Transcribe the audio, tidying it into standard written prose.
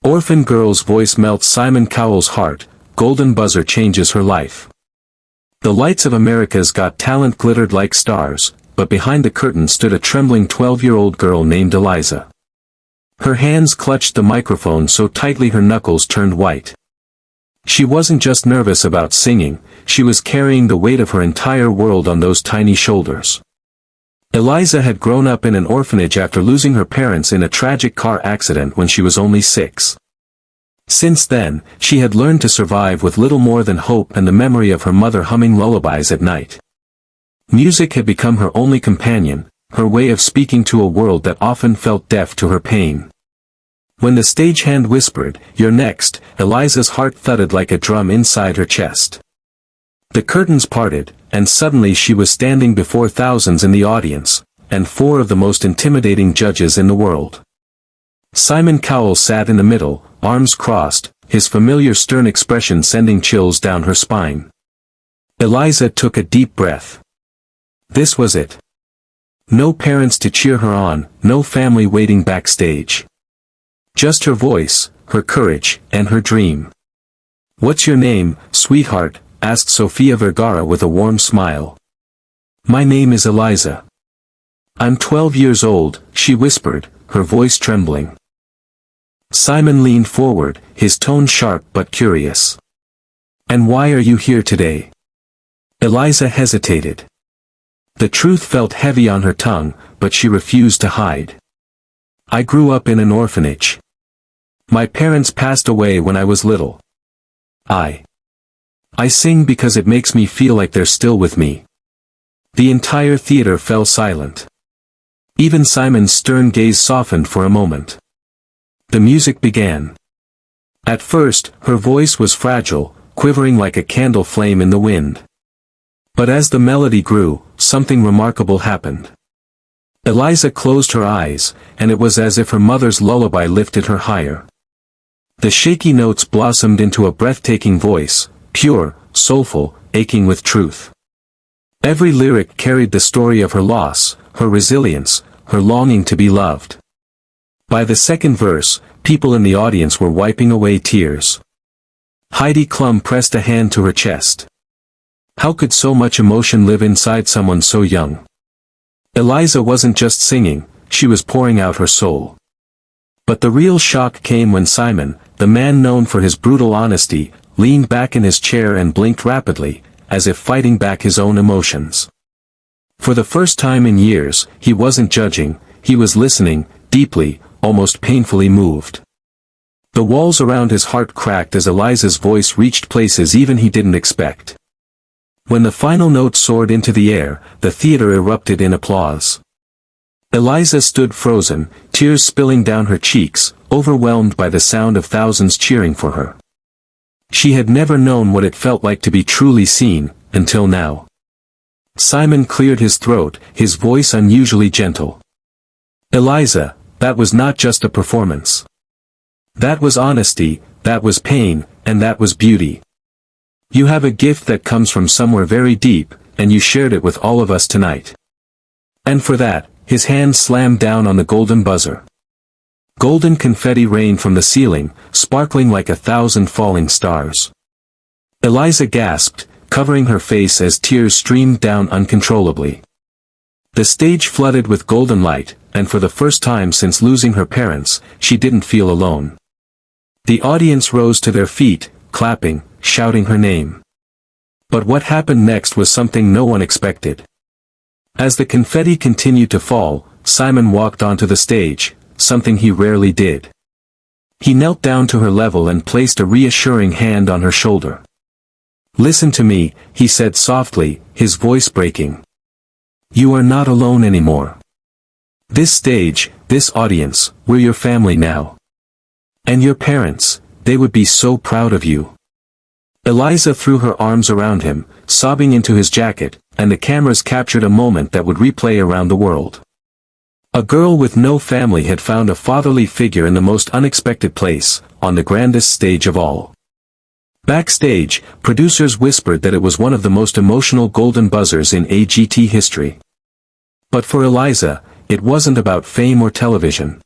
Orphan girl's voice melts Simon Cowell's heart, golden buzzer changes her life. The lights of America's Got Talent glittered like stars, but behind the curtain stood a trembling 12-year-old girl named Eliza. Her hands clutched the microphone so tightly her knuckles turned white. She wasn't just nervous about singing, she was carrying the weight of her entire world on those tiny shoulders. Eliza had grown up in an orphanage after losing her parents in a tragic car accident when she was only 6. Since then, she had learned to survive with little more than hope and the memory of her mother humming lullabies at night. Music had become her only companion, her way of speaking to a world that often felt deaf to her pain. When the stagehand whispered, "You're next," Eliza's heart thudded like a drum inside her chest. The curtains parted, and suddenly she was standing before thousands in the audience, and 4 of the most intimidating judges in the world. Simon Cowell sat in the middle, arms crossed, his familiar stern expression sending chills down her spine. Eliza took a deep breath. This was it. No parents to cheer her on, no family waiting backstage. Just her voice, her courage, and her dream. "What's your name, sweetheart?" asked Sofia Vergara with a warm smile. "My name is Eliza. I'm 12 years old," she whispered, her voice trembling. Simon leaned forward, his tone sharp but curious. "And why are you here today?" Eliza hesitated. The truth felt heavy on her tongue, but she refused to hide. "I grew up in an orphanage. My parents passed away when I was little. I sing because it makes me feel like they're still with me." The entire theater fell silent. Even Simon's stern gaze softened for a moment. The music began. At first, her voice was fragile, quivering like a candle flame in the wind. But as the melody grew, something remarkable happened. Eliza closed her eyes, and it was as if her mother's lullaby lifted her higher. The shaky notes blossomed into a breathtaking voice, pure, soulful, aching with truth. Every lyric carried the story of her loss, her resilience, her longing to be loved. By the second verse, people in the audience were wiping away tears. Heidi Klum pressed a hand to her chest. How could so much emotion live inside someone so young? Eliza wasn't just singing, she was pouring out her soul. But the real shock came when Simon, the man known for his brutal honesty, leaned back in his chair and blinked rapidly, as if fighting back his own emotions. For the first time in years, he wasn't judging, he was listening, deeply, almost painfully moved. The walls around his heart cracked as Eliza's voice reached places even he didn't expect. When the final note soared into the air, the theater erupted in applause. Eliza stood frozen, tears spilling down her cheeks, overwhelmed by the sound of thousands cheering for her. She had never known what it felt like to be truly seen, until now. Simon cleared his throat, his voice unusually gentle. "Eliza, that was not just a performance. That was honesty, that was pain, and that was beauty. You have a gift that comes from somewhere very deep, and you shared it with all of us tonight." And for that, his hand slammed down on the golden buzzer. Golden confetti rained from the ceiling, sparkling like 1,000 falling stars. Eliza gasped, covering her face as tears streamed down uncontrollably. The stage flooded with golden light, and for the first time since losing her parents, she didn't feel alone. The audience rose to their feet, clapping, shouting her name. But what happened next was something no one expected. As the confetti continued to fall, Simon walked onto the stage, something he rarely did. He knelt down to her level and placed a reassuring hand on her shoulder. "Listen to me," he said softly, his voice breaking. "You are not alone anymore. This stage, this audience, we're your family now. And your parents, they would be so proud of you." Eliza threw her arms around him, sobbing into his jacket, and the cameras captured a moment that would replay around the world. A girl with no family had found a fatherly figure in the most unexpected place, on the grandest stage of all. Backstage, producers whispered that it was one of the most emotional golden buzzers in AGT history. But for Eliza, it wasn't about fame or television.